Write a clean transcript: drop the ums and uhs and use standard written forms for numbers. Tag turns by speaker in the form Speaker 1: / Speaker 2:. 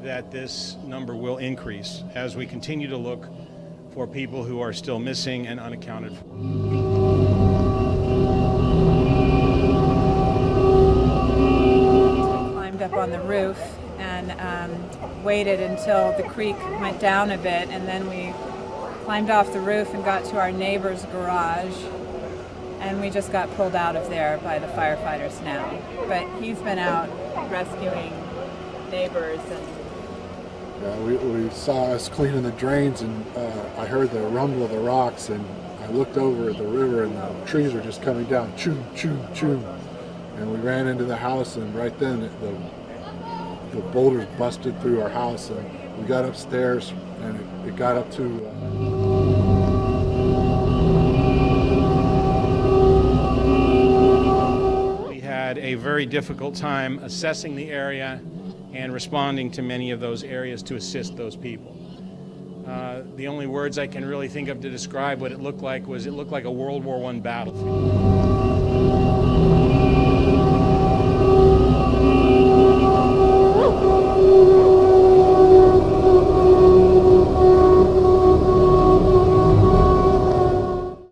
Speaker 1: that this number will increase as we continue to look for people who are still missing and unaccounted for.
Speaker 2: Climbed up on the roof and waited until the creek went down a bit, and then we climbed off the roof and got to our neighbor's garage, and we just got pulled out of there by the firefighters now. But he's been out rescuing neighbors. And
Speaker 3: we saw us cleaning the drains, and I heard the rumble of the rocks, and I looked over at the river, and the trees were just coming down, choo, choo, choo. And we ran into the house, and right then the boulders busted through our house, and we got upstairs, and it got up to
Speaker 1: We had a very difficult time assessing the area and responding to many of those areas to assist those people. The only words I can really think of to describe what it looked like was it looked like a World War I battlefield.